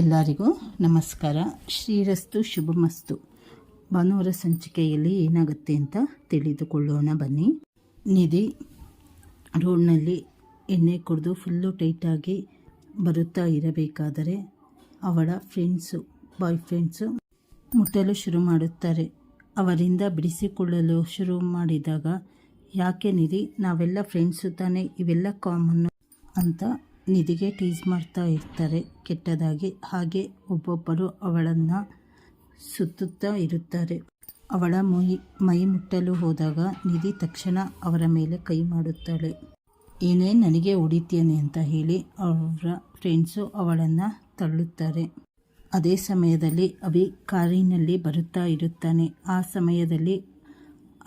ಎಲ್ಲರಿಗೂ ನಮಸ್ಕಾರ. ಶ್ರೀರಸ್ತು ಶುಭಮಸ್ತು. ಭಾನುವಾರ ಸಂಚಿಕೆಯಲ್ಲಿ ಏನಾಗುತ್ತೆ ಅಂತ ತಿಳಿದುಕೊಳ್ಳೋಣ ಬನ್ನಿ. ನಿಧಿ ರೋಡ್ನಲ್ಲಿ ಎಣ್ಣೆ ಕುಡಿದು ಫುಲ್ಲು ಟೈಟಾಗಿ ಬರುತ್ತಾ ಇರಬೇಕಾದರೆ ಅವಳ ಬಾಯ್ ಫ್ರೆಂಡ್ಸು ಮುಟ್ಟಲು ಶುರು ಮಾಡುತ್ತಾರೆ. ಅವರಿಂದ ಬಿಡಿಸಿಕೊಳ್ಳಲು ಶುರು ಮಾಡಿದಾಗ, ಯಾಕೆ ನಿಧಿ, ನಾವೆಲ್ಲ ಫ್ರೆಂಡ್ಸು ತಾನೇ, ಇವೆಲ್ಲ ಕಾಮನ್ನು ಅಂತ ನಿಧಿಗೆ ಟೀಸ್ ಮಾಡ್ತಾ ಇರ್ತಾರೆ ಕೆಟ್ಟದಾಗಿ. ಹಾಗೆ ಒಬ್ಬೊಬ್ಬರು ಅವಳನ್ನು ಸುತ್ತುತ್ತಾ ಇರುತ್ತಾರೆ. ಅವಳ ಮೈ ಮುಟ್ಟಲು ಹೋದಾಗ ನಿಧಿ ತಕ್ಷಣ ಅವರ ಮೇಲೆ ಕೈ ಮಾಡುತ್ತಾಳೆ. ಏನೇ ನನಗೆ ಹೊಡಿತೀಯನೆ ಅಂತ ಹೇಳಿ ಅವರ ಫ್ರೆಂಡ್ಸು ಅವಳನ್ನು ತಳ್ಳುತ್ತಾರೆ. ಅದೇ ಸಮಯದಲ್ಲಿ ಅಭಿ ಕಾರಿನಲ್ಲಿ ಬರುತ್ತಾ ಇರುತ್ತಾನೆ. ಆ ಸಮಯದಲ್ಲಿ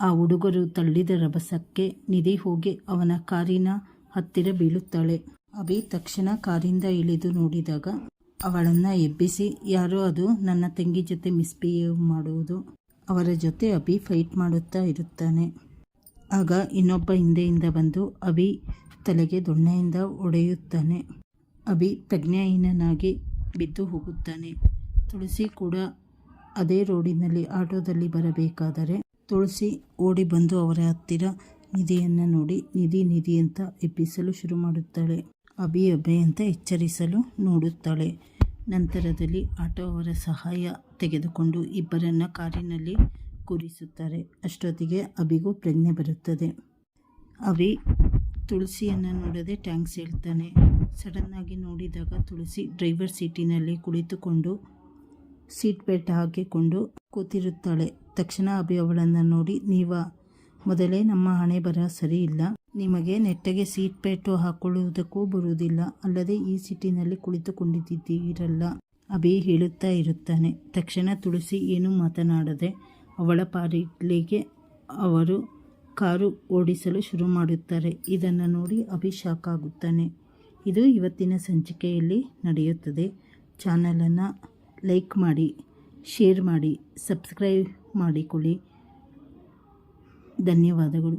ಆ ಹುಡುಗರು ತಳ್ಳಿದ ರಭಸಕ್ಕೆ ನಿಧಿ ಹೋಗಿ ಅವನ ಕಾರಿನ ಹತ್ತಿರ ಬೀಳುತ್ತಾಳೆ. ಅಭಿ ತಕ್ಷಣ ಕಾರಿಂದ ಇಳಿದು ನೋಡಿದಾಗ ಅವಳನ್ನು ಎಬ್ಬಿಸಿ, ಯಾರೋ ಅದು ನನ್ನ ತಂಗಿ ಜೊತೆ ಮಿಸ್ಬಿಹೇವ್ ಮಾಡುವುದು. ಅವರ ಜೊತೆ ಅಭಿ ಫೈಟ್ ಮಾಡುತ್ತಾ ಇರುತ್ತಾನೆ. ಆಗ ಇನ್ನೊಬ್ಬ ಹಿಂದೆಯಿಂದ ಬಂದು ಅಭಿ ತಲೆಗೆ ದೊಣ್ಣೆಯಿಂದ ಹೊಡೆಯುತ್ತಾನೆ. ಅಭಿ ಪ್ರಜ್ಞಾಹೀನನಾಗಿ ಬಿದ್ದು ಹೋಗುತ್ತಾನೆ. ತುಳಸಿ ಕೂಡ ಅದೇ ರೋಡಿನಲ್ಲಿ ಆಟೋದಲ್ಲಿ ಬರಬೇಕಾದರೆ ತುಳಸಿ ಓಡಿ ಬಂದು ಅವರ ಹತ್ತಿರ ನಿಧಿಯನ್ನು ನೋಡಿ ನಿಧಿ ಅಂತ ಎಬ್ಬಿಸಲು ಶುರು ಮಾಡುತ್ತಾಳೆ. ಅಭಿ ಅಂತ ಎಚ್ಚರಿಸಲು ನೋಡುತ್ತಾಳೆ. ನಂತರದಲ್ಲಿ ಆಟೋ ಅವರ ಸಹಾಯ ತೆಗೆದುಕೊಂಡು ಇಬ್ಬರನ್ನು ಕಾರಿನಲ್ಲಿ ಕೂರಿಸುತ್ತಾರೆ. ಅಷ್ಟೊತ್ತಿಗೆ ಅಭಿಗೂ ಪ್ರಜ್ಞೆ ಬರುತ್ತದೆ. ಅಭಿ ತುಳಸಿಯನ್ನು ನೋಡದೆ ಟ್ಯಾಂಕ್ಸ್ ಹೇಳ್ತಾನೆ. ಸಡನ್ನಾಗಿ ನೋಡಿದಾಗ ತುಳಸಿ ಡ್ರೈವರ್ ಸೀಟಿನಲ್ಲಿ ಕುಳಿತುಕೊಂಡು ಸೀಟ್ ಬೆಲ್ಟ್ ಹಾಕಿಕೊಂಡು ಕೂತಿರುತ್ತಾಳೆ. ತಕ್ಷಣ ಅಭಿ ಅವಳನ್ನು ನೋಡಿ, ಮೊದಲೇ ನಮ್ಮ ಹಣೆ ಬರ ಸರಿ ಇಲ್ಲ, ನಿಮಗೆ ನೆಟ್ಟಗೆ ಸೀಟ್ ಬೆಲ್ಟು ಹಾಕೊಳ್ಳುವುದಕ್ಕೂ ಬರುವುದಿಲ್ಲ, ಅಲ್ಲದೆ ಈ ಸೀಟಿನಲ್ಲಿ ಕುಳಿತುಕೊಂಡಿದ್ದೀರಲ್ಲ, ಅಭಿ ಹೇಳುತ್ತಾ ಇರುತ್ತಾನೆ. ತಕ್ಷಣ ತುಳಸಿ ಏನೂ ಮಾತನಾಡದೆ ಅವಳ ಪಾಲಿಗೆ ಅವರು ಕಾರು ಓಡಿಸಲು ಶುರು ಮಾಡುತ್ತಾರೆ. ಇದನ್ನು ನೋಡಿ ಅಭಿ ಶಾಕ್ ಆಗುತ್ತಾನೆ. ಇದು ಇವತ್ತಿನ ಸಂಚಿಕೆಯಲ್ಲಿ ನಡೆಯುತ್ತದೆ. ಚಾನಲನ್ನು ಲೈಕ್ ಮಾಡಿ, ಶೇರ್ ಮಾಡಿ, ಸಬ್ಸ್ಕ್ರೈಬ್ ಮಾಡಿಕೊಳ್ಳಿ. ಧನ್ಯವಾದಗಳು.